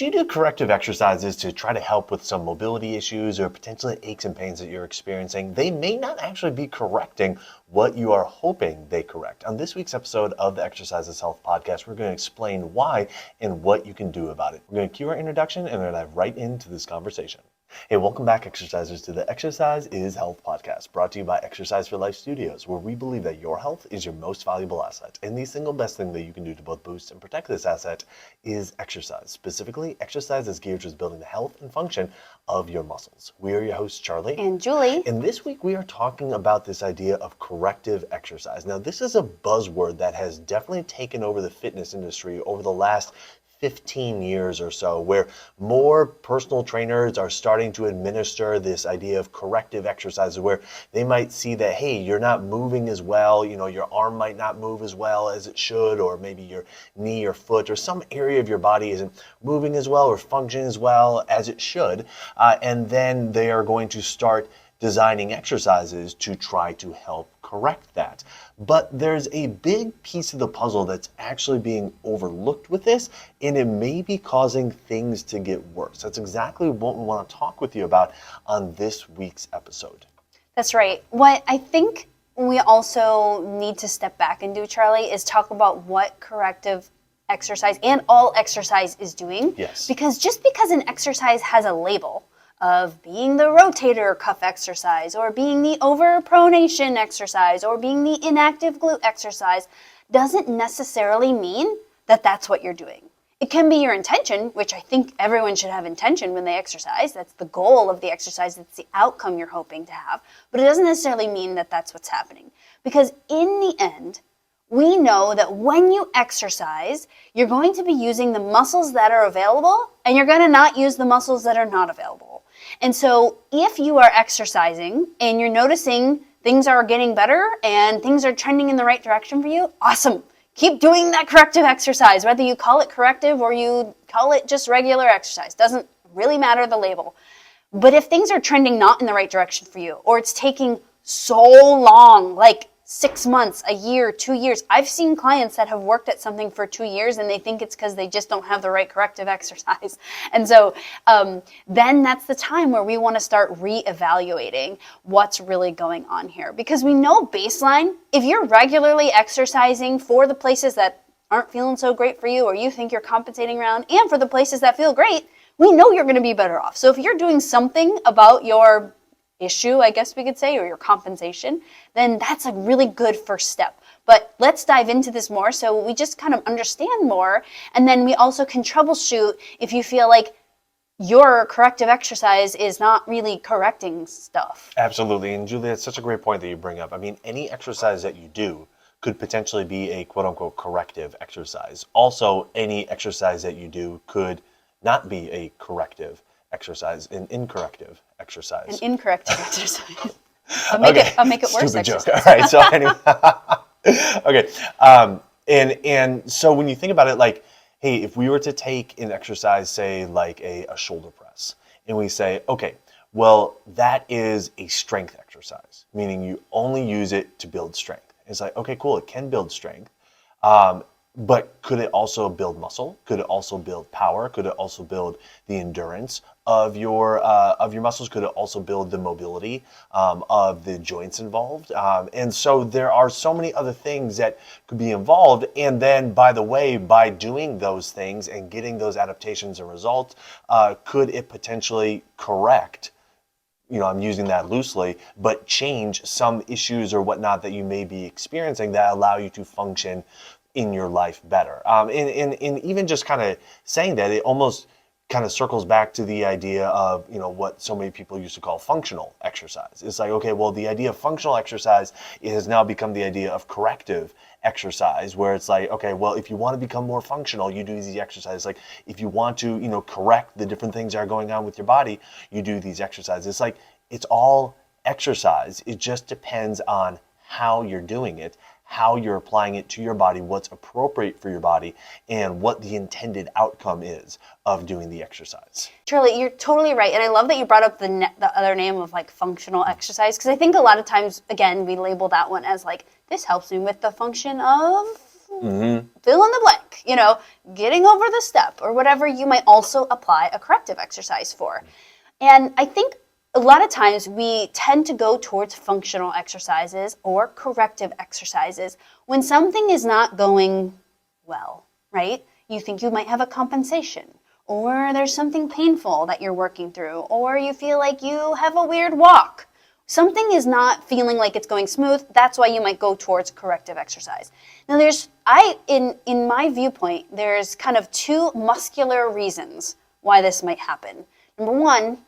Do you do corrective exercises to try to help with some mobility issues or potentially aches and pains that you're experiencing? They may not actually be correcting what you are hoping they correct. On this week's episode of the Exercises Health Podcast, we're going to explain why and what you can do about it. We're going to cue our introduction and then dive right into this conversation. Hey, welcome back, exercisers, to the Exercise is Health Podcast, brought to you by Exercise for Life Studios, where we believe that your health is your most valuable asset. And the single best thing that you can do to both boost and protect this asset is exercise. Specifically, exercise is geared towards building the health and function of your muscles. We are your hosts, Charlie and Julie. And this week we are talking about this idea of corrective exercise. Now, this is a buzzword that has definitely taken over the fitness industry over the last 15 years or so, where more personal trainers are starting to administer this idea of corrective exercises, where they might see that, hey, you're not moving as well, your arm might not move as well as it should, or maybe your knee or foot or some area of your body isn't moving as well or functioning as well as it should. And then they are going to start designing exercises to try to help correct that. But there's a big piece of the puzzle that's actually being overlooked with this, and it may be causing things to get worse. That's exactly what we want to talk with you about on this week's episode. That's right. What I think we also need to step back and do, Charlie, is talk about what corrective exercise and all exercise is doing. Yes. Because just because an exercise has a label of being the rotator cuff exercise or being the overpronation exercise or being the inactive glute exercise doesn't necessarily mean that that's what you're doing. It can be your intention, which I think everyone should have intention when they exercise. That's the goal of the exercise. That's the outcome you're hoping to have. But it doesn't necessarily mean that that's what's happening. Because in the end, we know that when you exercise, you're going to be using the muscles that are available and you're going to not use the muscles that are not available. And so if you are exercising and you're noticing things are getting better and things are trending in the right direction for you, awesome. Keep doing that corrective exercise, whether you call it corrective or you call it just regular exercise. Doesn't really matter the label. But if things are trending not in the right direction for you, or it's taking so long, like 6 months, a year, 2 years. I've seen clients that have worked at something for 2 years and they think it's because they just don't have the right corrective exercise. And so then that's the time where we want to start reevaluating what's really going on here. Because we know baseline, if you're regularly exercising for the places that aren't feeling so great for you or you think you're compensating around, and for the places that feel great, we know you're going to be better off. So if you're doing something about your issue, I guess we could say, or your compensation, then that's a really good first step. But let's dive into this more so we just kind of understand more, and then we also can troubleshoot if you feel like your corrective exercise is not really correcting stuff. Absolutely. And Julie, that's such a great point that you bring up. I mean, any exercise that you do could potentially be a quote-unquote corrective exercise. Also, any exercise that you do could not be a corrective exercise, an incorrective exercise. An incorrect exercise. I'll make it worse. Stupid joke. All right. So anyway, okay. And so when you think about it, like, hey, if we were to take an exercise, say like a shoulder press, and we say, okay, well, that is a strength exercise, meaning you only use it to build strength. It's like, okay, cool, it can build strength. But could it also build muscle? Could it also build power? Could it also build the endurance of your muscles? Could it also build the mobility of the joints involved? And so there are so many other things that could be involved. And then, by the way, by doing those things and getting those adaptations and results, could it potentially correct? I'm using that loosely, but change some issues or whatnot that you may be experiencing that allow you to function in your life better. And even just kind of saying that, it almost kind of circles back to the idea of, what so many people used to call functional exercise. It's like, okay, well, the idea of functional exercise has now become the idea of corrective exercise, where it's like, okay, well, if you want to become more functional, you do these exercises. Like, if you want to, correct the different things that are going on with your body, you do these exercises. It's like, it's all exercise. It just depends on how you're doing it, how you're applying it to your body, what's appropriate for your body, and what the intended outcome is of doing the exercise. Charlie, you're totally right. And I love that you brought up the other name of like functional exercise, because I think a lot of times, again, we label that one as like, this helps me with the function of fill in the blank, getting over the step or whatever, you might also apply a corrective exercise for. And I think a lot of times we tend to go towards functional exercises or corrective exercises when something is not going well, right? You think you might have a compensation, or there's something painful that you're working through, or you feel like you have a weird walk. Something is not feeling like it's going smooth. That's why you might go towards corrective exercise. Now in my viewpoint, there's kind of two muscular reasons why this might happen. Number one,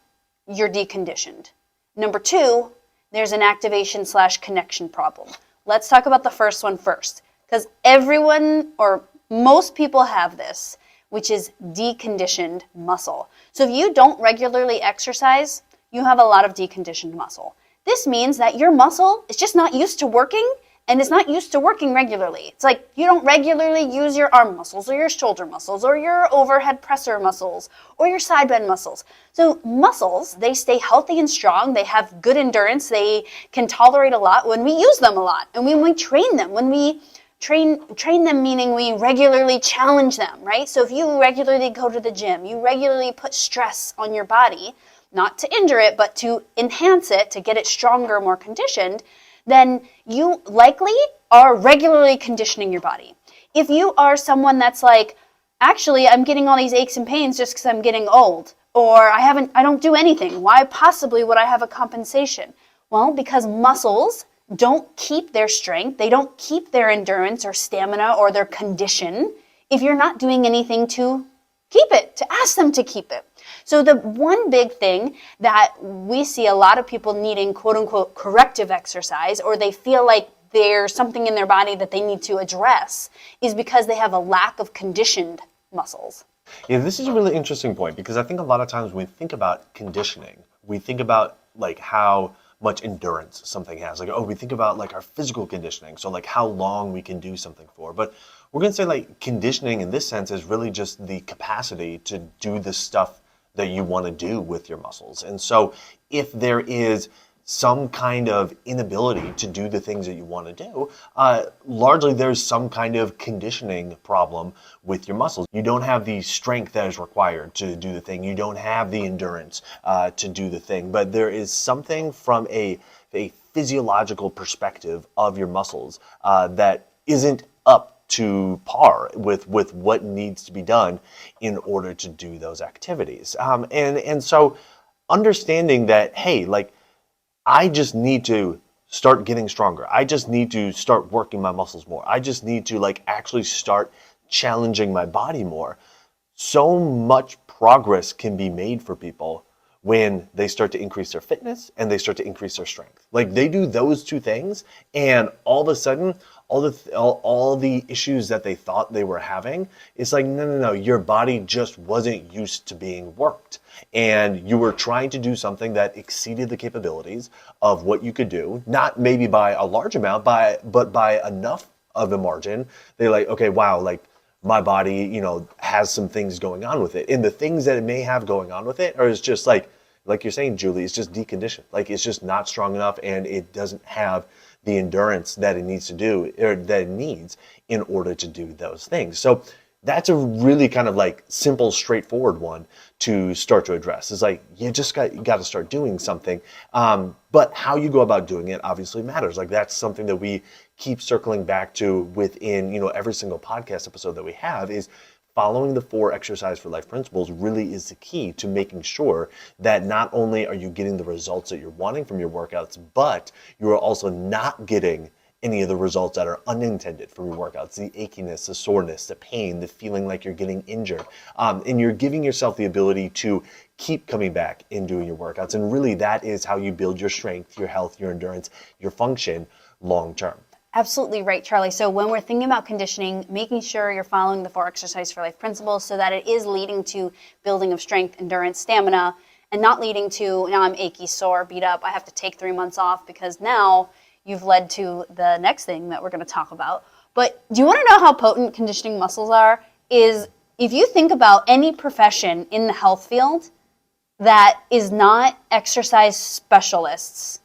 you're deconditioned. Number two, there's an activation/connection problem. Let's talk about the first one first, because everyone or most people have this, which is deconditioned muscle. So if you don't regularly exercise, you have a lot of deconditioned muscle. This means that your muscle is just not used to working, and it's not used to working regularly. It's like you don't regularly use your arm muscles or your shoulder muscles or your overhead presser muscles or your side bend muscles. So muscles, they stay healthy and strong. They have good endurance. They can tolerate a lot when we use them a lot. And when we train them, when we train them, meaning we regularly challenge them, right? So if you regularly go to the gym, you regularly put stress on your body, not to injure it, but to enhance it, to get it stronger, more conditioned, then you likely are regularly conditioning your body. If you are someone that's like, actually, I'm getting all these aches and pains just because I'm getting old, or I don't do anything, why possibly would I have a compensation? Well, because muscles don't keep their strength, they don't keep their endurance or stamina or their condition if you're not doing anything to keep it, to ask them to keep it. So the one big thing that we see a lot of people needing quote unquote corrective exercise, or they feel like there's something in their body that they need to address, is because they have a lack of conditioned muscles. Yeah, this is a really interesting point, because I think a lot of times when we think about conditioning, we think about like how much endurance something has. Like, we think about like our physical conditioning, so like how long we can do something for. But we're going to say like conditioning in this sense is really just the capacity to do the stuff that you want to do with your muscles. And so if there is some kind of inability to do the things that you want to do, largely there's some kind of conditioning problem with your muscles. You don't have the strength that is required to do the thing. You don't have the endurance to do the thing. But there is something from a physiological perspective of your muscles that isn't up to par with what needs to be done in order to do those activities. And so understanding that, hey, like, I just need to start getting stronger. I just need to start working my muscles more. I just need to like actually start challenging my body more. So much progress can be made for people when they start to increase their fitness and they start to increase their strength. Like, they do those two things, and all of a sudden, all the issues that they thought they were having, it's like, no, your body just wasn't used to being worked. And you were trying to do something that exceeded the capabilities of what you could do, not maybe by a large amount, but by enough of a margin. They're like, okay, wow, like, my body, has some things going on with it. And the things that it may have going on with it are just like you're saying, Julie, it's just deconditioned. Like, it's just not strong enough, and it doesn't have the endurance that it needs to do, or that it needs in order to do those things. So that's a really kind of like simple, straightforward one to start to address. It's like, you got to start doing something. But how you go about doing it obviously matters. Like, that's something that we keep circling back to within, every single podcast episode that we have, is following the 4 Exercise for Life principles really is the key to making sure that not only are you getting the results that you're wanting from your workouts, but you are also not getting any of the results that are unintended from your workouts, the achiness, the soreness, the pain, the feeling like you're getting injured. And you're giving yourself the ability to keep coming back and doing your workouts. And really, that is how you build your strength, your health, your endurance, your function long term. Absolutely right, Charlie. So when we're thinking about conditioning, making sure you're following the 4 Exercise for Life principles so that it is leading to building of strength, endurance, stamina, and not leading to, now I'm achy, sore, beat up, I have to take 3 months off, because now you've led to the next thing that we're going to talk about. But do you want to know how potent conditioning muscles are? Is if you think about any profession in the health field that is not exercise specialists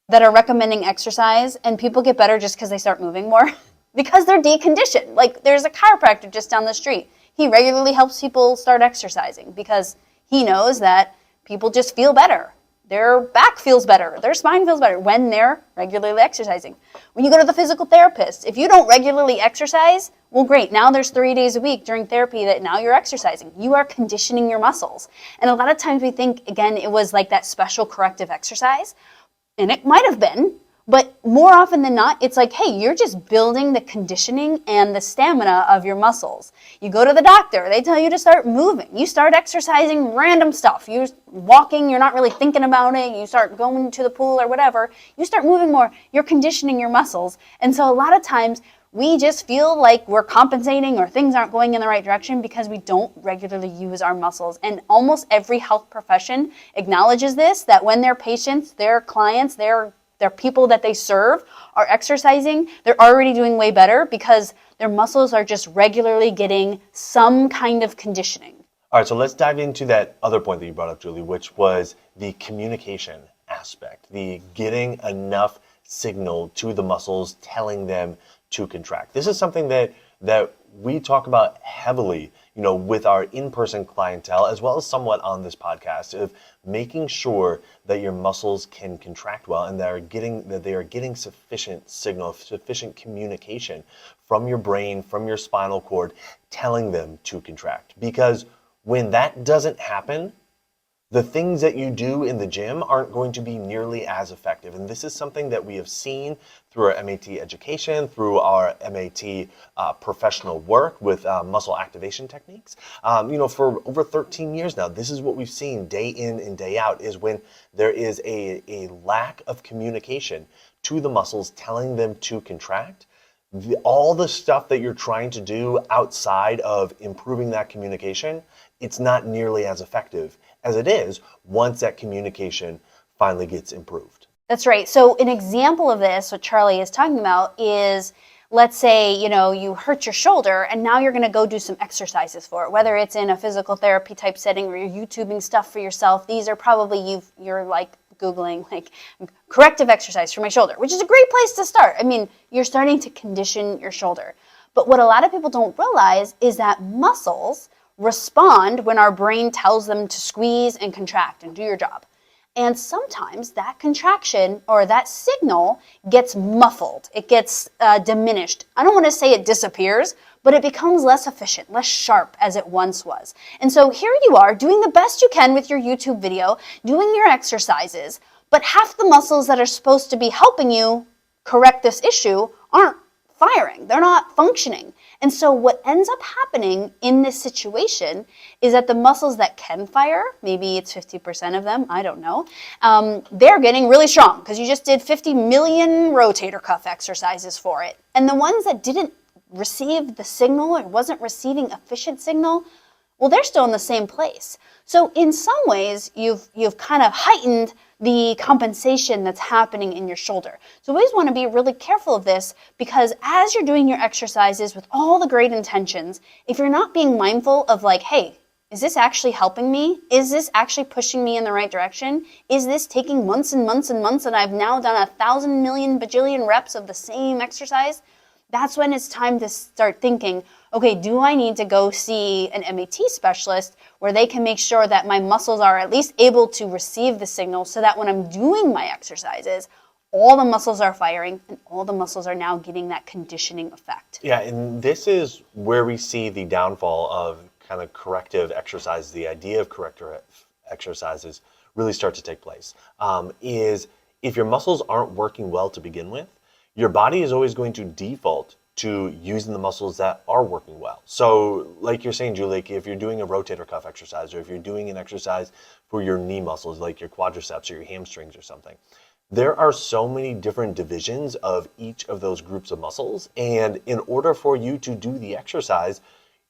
that are recommending exercise, and people get better just because they start moving more, because they're deconditioned. Like there's a chiropractor just down the street. He regularly helps people start exercising because he knows that people just feel better. Their back feels better. Their spine feels better when they're regularly exercising. When you go to the physical therapist, if you don't regularly exercise, well, great. Now there's 3 days a week during therapy that now you're exercising. You are conditioning your muscles. And a lot of times we think, again, it was like that special corrective exercise. And it might have been, but more often than not, it's like, hey, you're just building the conditioning and the stamina of your muscles. You go to the doctor, they tell you to start moving. You start exercising random stuff. You're walking, you're not really thinking about it. You start going to the pool or whatever. You start moving more. You're conditioning your muscles. And so a lot of times we just feel like we're compensating or things aren't going in the right direction because we don't regularly use our muscles. And almost every health profession acknowledges this, that when their patients, their clients, their people that they serve are exercising, they're already doing way better because their muscles are just regularly getting some kind of conditioning. All right, so let's dive into that other point that you brought up, Julie, which was the communication aspect, the getting enough signal to the muscles, telling them to contract. This is something that we talk about heavily, with our in-person clientele, as well as somewhat on this podcast, of making sure that your muscles can contract well and that they are getting sufficient signal, sufficient communication from your brain, from your spinal cord, telling them to contract. Because when that doesn't happen, the things that you do in the gym aren't going to be nearly as effective. And this is something that we have seen through our MAT education, through our MAT professional work with muscle activation techniques. For over 13 years now, this is what we've seen day in and day out, is when there is a lack of communication to the muscles, telling them to contract. All the stuff that you're trying to do outside of improving that communication, it's not nearly as effective as it is once that communication finally gets improved. That's right. So an example of this, what Charlie is talking about, is let's say, you hurt your shoulder and now you're going to go do some exercises for it, whether it's in a physical therapy type setting or you're YouTubing stuff for yourself. These are probably, you're like Googling like corrective exercise for my shoulder, which is a great place to start. I mean, you're starting to condition your shoulder. But what a lot of people don't realize is that muscles respond when our brain tells them to squeeze and contract and do your job. And sometimes that contraction or that signal gets muffled. It gets diminished. I don't want to say it disappears, but it becomes less efficient, less sharp as it once was. And so here you are doing the best you can with your YouTube video, doing your exercises, but half the muscles that are supposed to be helping you correct this issue aren't firing. They're not functioning. And so what ends up happening in this situation is that the muscles that can fire, maybe it's 50% of them, I don't know, they're getting really strong because you just did 50 million rotator cuff exercises for it. And the ones that didn't receive the signal or wasn't receiving efficient signal, well, they're still in the same place. So in some ways, you've kind of heightened the compensation that's happening in your shoulder. So we always want to be really careful of this because as you're doing your exercises with all the great intentions, if you're not being mindful of like, hey, is this actually helping me? Is this actually pushing me in the right direction? Is this taking months and months and months and I've now done 1,000 million bajillion reps of the same exercise? That's when it's time to start thinking, okay, do I need to go see an MAT specialist where they can make sure that my muscles are at least able to receive the signal so that when I'm doing my exercises, all the muscles are firing and all the muscles are now getting that conditioning effect. Yeah, and this is where we see the downfall of kind of corrective exercises, the idea of corrective exercises really start to take place, is if your muscles aren't working well to begin with, your body is always going to default to using the muscles that are working well. So like you're saying, Julie, if you're doing a rotator cuff exercise or if you're doing an exercise for your knee muscles, like your quadriceps or your hamstrings or something, there are so many different divisions of each of those groups of muscles. And in order for you to do the exercise,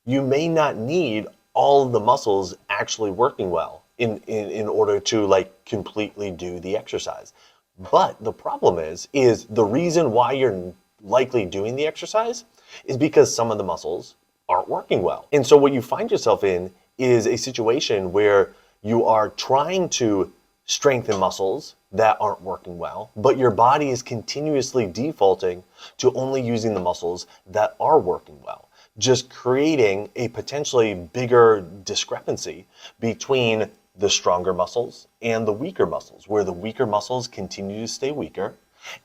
you may not need all of the muscles actually working well in order to like completely do the exercise. But the problem is the reason why you're likely doing the exercise is because some of the muscles aren't working well. And so what you find yourself in is a situation where you are trying to strengthen muscles that aren't working well, but your body is continuously defaulting to only using the muscles that are working well, just creating a potentially bigger discrepancy between the stronger muscles and the weaker muscles, where the weaker muscles continue to stay weaker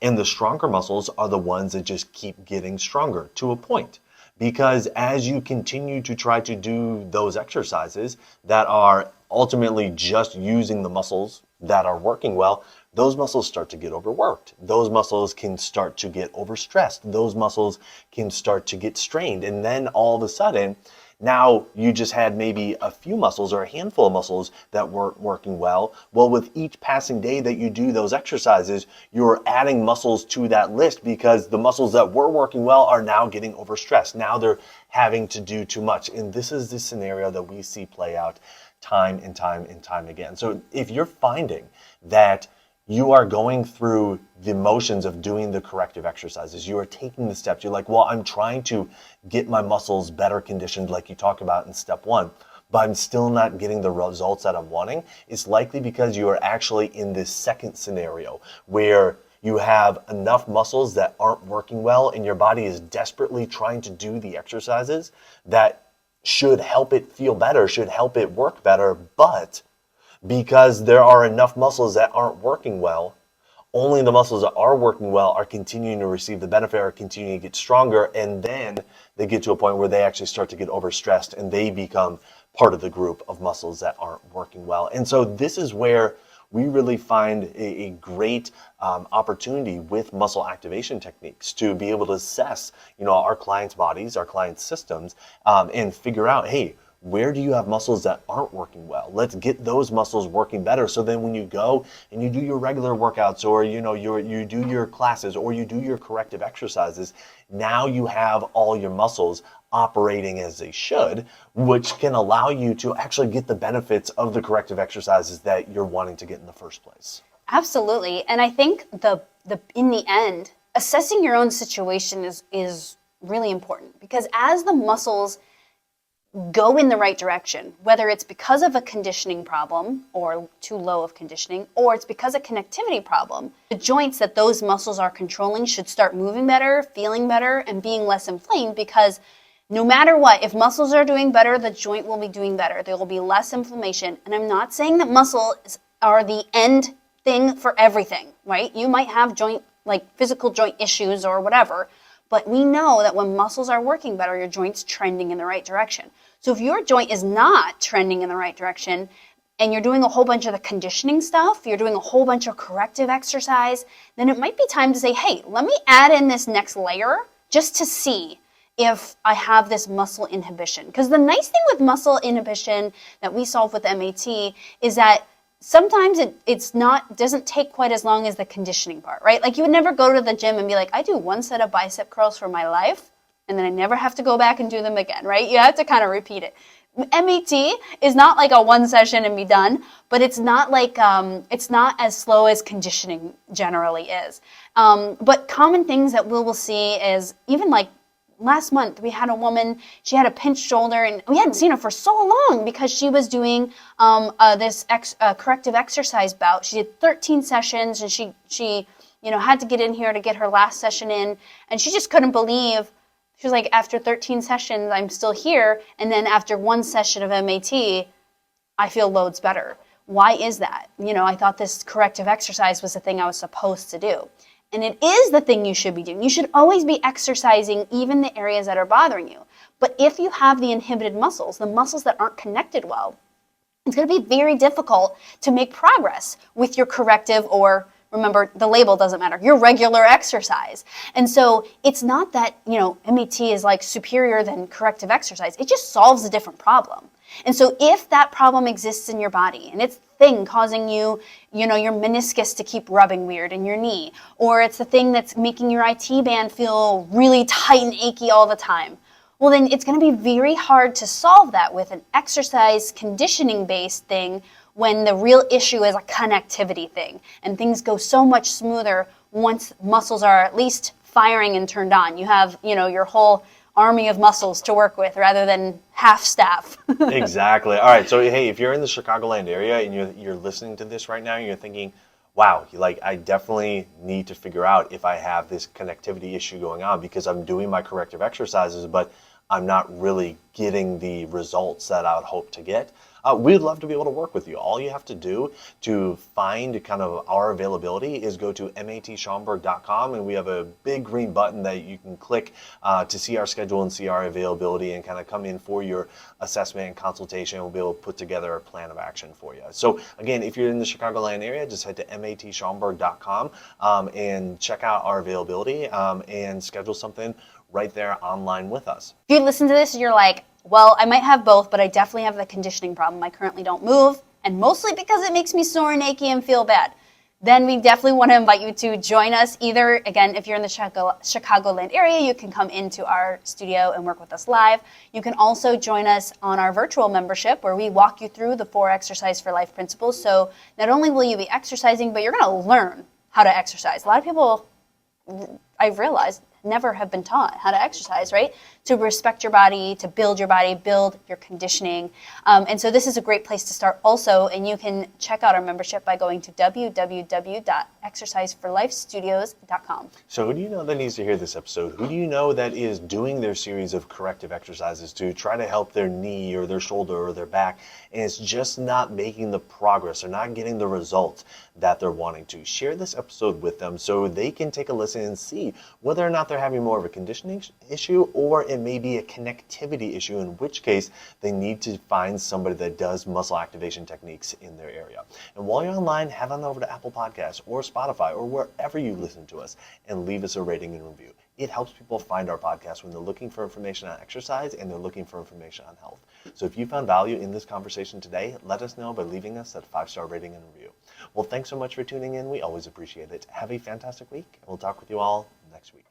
and the stronger muscles are the ones that just keep getting stronger to a point. Because as you continue to try to do those exercises that are ultimately just using the muscles that are working well, those muscles start to get overworked. Those muscles can start to get overstressed. Those muscles can start to get strained. And then all of a sudden, now you just had maybe a few muscles or a handful of muscles that weren't working well. Well, with each passing day that you do those exercises, you're adding muscles to that list because the muscles that were working well are now getting overstressed. Now they're having to do too much. And this is the scenario that we see play out time and time and time again. So if you're finding that you are going through the motions of doing the corrective exercises, you are taking the steps, you're like, well, I'm trying to get my muscles better conditioned like you talk about in step one, but I'm still not getting the results that I'm wanting, it's likely because you are actually in this second scenario where you have enough muscles that aren't working well and your body is desperately trying to do the exercises that should help it feel better, should help it work better, but because there are enough muscles that aren't working well, only the muscles that are working well are continuing to receive the benefit, are continuing to get stronger, and then they get to a point where they actually start to get overstressed and they become part of the group of muscles that aren't working well. And so this is where we really find a great opportunity with muscle activation techniques to be able to assess, our clients' bodies, our clients' systems, and figure out, hey, where do you have muscles that aren't working well? Let's get those muscles working better. So then when you go and you do your regular workouts or, you do your classes or you do your corrective exercises, now you have all your muscles operating as they should, which can allow you to actually get the benefits of the corrective exercises that you're wanting to get in the first place. Absolutely. And I think in the end, assessing your own situation is really important because as the muscles go in the right direction, whether it's because of a conditioning problem or too low of conditioning, or it's because of connectivity problem, the joints that those muscles are controlling should start moving better, feeling better, and being less inflamed because no matter what, if muscles are doing better, the joint will be doing better. There will be less inflammation. And I'm not saying that muscles are the end thing for everything, right? You might have physical joint issues or whatever, but we know that when muscles are working better, your joint's trending in the right direction. So if your joint is not trending in the right direction and you're doing a whole bunch of the conditioning stuff, you're doing a whole bunch of corrective exercise, then it might be time to say, hey, let me add in this next layer just to see if I have this muscle inhibition. Because the nice thing with muscle inhibition that we solve with MAT is that sometimes it doesn't take quite as long as the conditioning part, right? Like you would never go to the gym and be like, I do one set of bicep curls for my life, and then I never have to go back and do them again, right? You have to kind of repeat it. MAT is not like a one session and be done, but it's not like it's not as slow as conditioning generally is. But common things that we will see is even like last month we had a woman, she had a pinched shoulder and we hadn't seen her for so long because she was doing this corrective exercise bout. She did 13 sessions and she had to get in here to get her last session in, and she just couldn't believe. She was like, after 13 sessions, I'm still here, and then after one session of MAT, I feel loads better. Why is that? I thought this corrective exercise was the thing I was supposed to do. And it is the thing you should be doing. You should always be exercising even the areas that are bothering you. But if you have the inhibited muscles, the muscles that aren't connected well, it's going to be very difficult to make progress with your corrective or, remember, the label doesn't matter, your regular exercise. And so it's not that, MAT is like superior than corrective exercise. It just solves a different problem. And so if that problem exists in your body and it's the thing causing you, your meniscus to keep rubbing weird in your knee, or it's the thing that's making your IT band feel really tight and achy all the time, well, then it's going to be very hard to solve that with an exercise conditioning-based thing when the real issue is a connectivity thing. And things go so much smoother once muscles are at least firing and turned on. You have, your whole army of muscles to work with rather than half staff. Exactly. All right. So, hey, if you're in the Chicagoland area and you're listening to this right now and you're thinking, wow, like I definitely need to figure out if I have this connectivity issue going on because I'm doing my corrective exercises, but I'm not really getting the results that I would hope to get. We'd love to be able to work with you. All you have to do to find kind of our availability is go to matschaumburg.com, and we have a big green button that you can click to see our schedule and see our availability and kind of come in for your assessment and consultation. We'll be able to put together a plan of action for you. So again, if you're in the Chicagoland area, just head to matschaumburg.com and check out our availability and schedule something right there online with us. If you listen to this and you're like, well, I might have both, but I definitely have the conditioning problem. I currently don't move, and mostly because it makes me sore and achy and feel bad. Then we definitely want to invite you to join us. Either, again, if you're in the Chicagoland area, you can come into our studio and work with us live. You can also join us on our virtual membership where we walk you through the 4 Exercise for Life principles. So not only will you be exercising, but you're going to learn how to exercise. A lot of people, I've realized, never have been taught how to exercise, right? To respect your body, to build your conditioning. And so this is a great place to start also, and you can check out our membership by going to www.exerciseforlifestudios.com. So who do you know that needs to hear this episode? Who do you know that is doing their series of corrective exercises to try to help their knee or their shoulder or their back, and it's just not making the progress or not getting the results that they're wanting to? Share this episode with them so they can take a listen and see whether or not they're having more of a conditioning issue or it may be a connectivity issue, in which case they need to find somebody that does muscle activation techniques in their area. And while you're online, head on over to Apple Podcasts or Spotify or wherever you listen to us and leave us a rating and review. It helps people find our podcast when they're looking for information on exercise and they're looking for information on health. So if you found value in this conversation today, let us know by leaving us that 5-star rating and review. Well, thanks so much for tuning in. We always appreciate it. Have a fantastic week, and we'll talk with you all next week.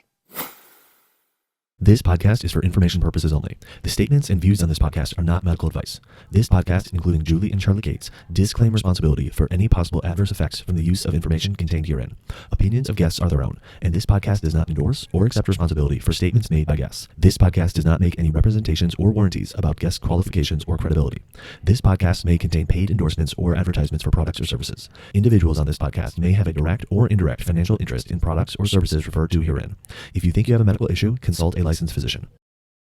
This podcast is for information purposes only. The statements and views on this podcast are not medical advice. This podcast, including Julie and Charlie Gates, disclaim responsibility for any possible adverse effects from the use of information contained herein. Opinions of guests are their own, and this podcast does not endorse or accept responsibility for statements made by guests. This podcast does not make any representations or warranties about guest qualifications or credibility. This podcast may contain paid endorsements or advertisements for products or services. Individuals on this podcast may have a direct or indirect financial interest in products or services referred to herein. If you think you have a medical issue, consult a licensed physician.